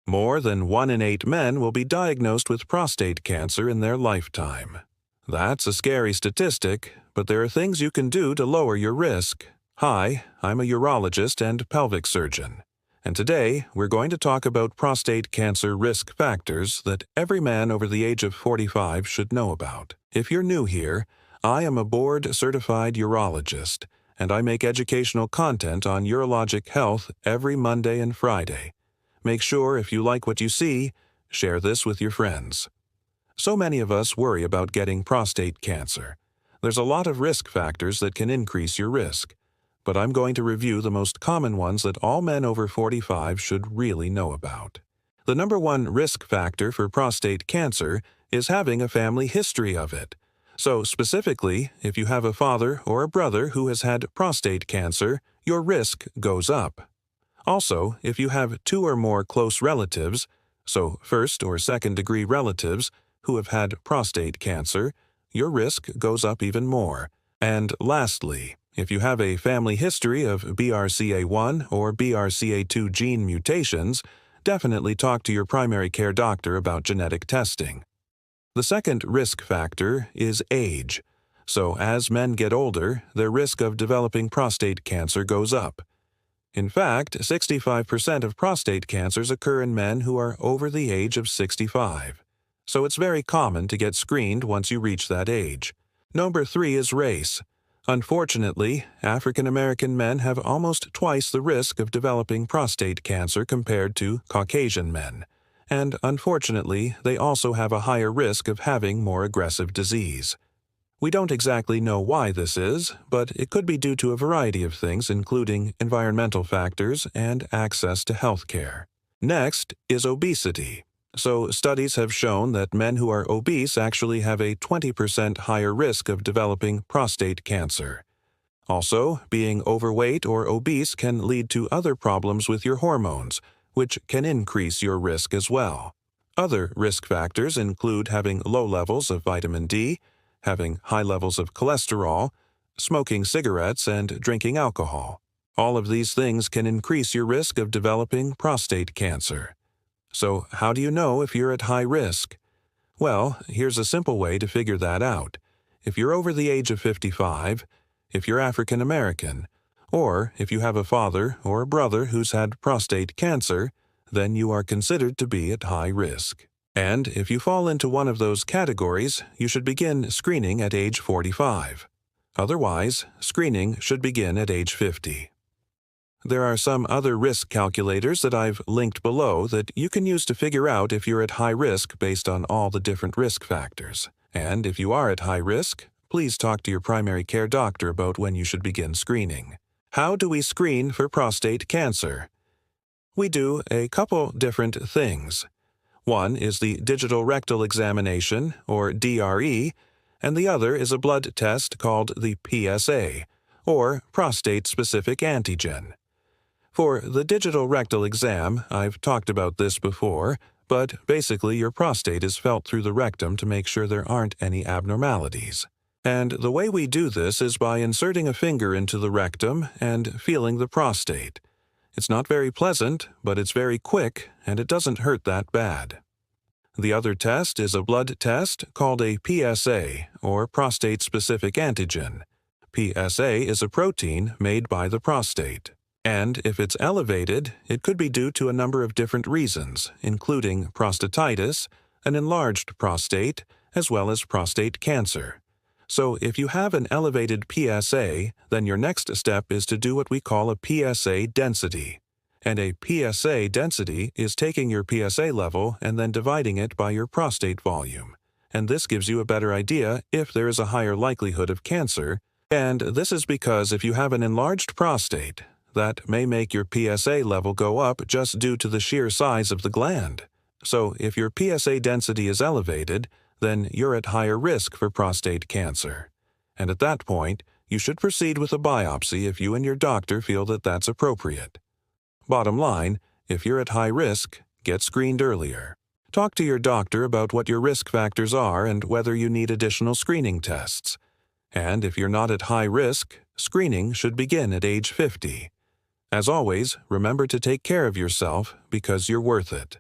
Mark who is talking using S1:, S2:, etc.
S1: More than 1 in 8 men will be diagnosed with prostate cancer in their lifetime. That's a scary statistic, but there are things you can do to lower your risk. Hi, I'm a urologist and pelvic surgeon, and today we're going to talk about prostate cancer risk factors that every man over the age of 45 should know about. If you're new here, I am a board-certified urologist, and I make educational content on urologic health every Monday and Friday. Make sure, if you like what you see, share this with your friends. So many of us worry about getting prostate cancer. There's a lot of risk factors that can increase your risk, but I'm going to review the most common ones that all men over 45 should really know about. The number one risk factor for prostate cancer is having a family history of it. So specifically, if you have a father or a brother who has had prostate cancer, your risk goes up. Also, if you have 2 or more close relatives, so first or second degree relatives, who have had prostate cancer, your risk goes up even more. And lastly, if you have a family history of BRCA1 or BRCA2 gene mutations, definitely talk to your primary care doctor about genetic testing. The second risk factor is age. So as men get older, their risk of developing prostate cancer goes up. In fact, 65% of prostate cancers occur in men who are over the age of 65. So it's very common to get screened once you reach that age. Number 3 is race. Unfortunately, African American men have almost twice the risk of developing prostate cancer compared to Caucasian men. And unfortunately, they also have a higher risk of having more aggressive disease. We don't exactly know why this is, but it could be due to a variety of things, including environmental factors and access to health care. Next is obesity. So studies have shown that men who are obese actually have a 20% higher risk of developing prostate cancer. Also, being overweight or obese can lead to other problems with your hormones, which can increase your risk as well. Other risk factors include having low levels of vitamin D, having high levels of cholesterol, smoking cigarettes, and drinking alcohol. All of these things can increase your risk of developing prostate cancer. So how do you know if you're at high risk? Well, here's a simple way to figure that out. If you're over the age of 55, if you're African American, or if you have a father or a brother who's had prostate cancer, then you are considered to be at high risk. And if you fall into one of those categories, you should begin screening at age 45. Otherwise, screening should begin at age 50. There are some other risk calculators that I've linked below that you can use to figure out if you're at high risk based on all the different risk factors. And if you are at high risk, please talk to your primary care doctor about when you should begin screening. How do we screen for prostate cancer? We do a couple different things. One is the digital rectal examination, or DRE, and the other is a blood test called the PSA, or prostate-specific antigen. For the digital rectal exam, I've talked about this before, but basically your prostate is felt through the rectum to make sure there aren't any abnormalities. And the way we do this is by inserting a finger into the rectum and feeling the prostate. It's not very pleasant, but it's very quick, and it doesn't hurt that bad. The other test is a blood test called a PSA, or prostate-specific antigen. PSA is a protein made by the prostate. And if it's elevated, it could be due to a number of different reasons, including prostatitis, an enlarged prostate, as well as prostate cancer. So if you have an elevated PSA, then your next step is to do what we call a PSA density. And a PSA density is taking your PSA level and then dividing it by your prostate volume. And this gives you a better idea if there is a higher likelihood of cancer. And this is because if you have an enlarged prostate, that may make your PSA level go up just due to the sheer size of the gland. So if your PSA density is elevated, then you're at higher risk for prostate cancer. And at that point, you should proceed with a biopsy if you and your doctor feel that that's appropriate. Bottom line, if you're at high risk, get screened earlier. Talk to your doctor about what your risk factors are and whether you need additional screening tests. And if you're not at high risk, screening should begin at age 50. As always, remember to take care of yourself because you're worth it.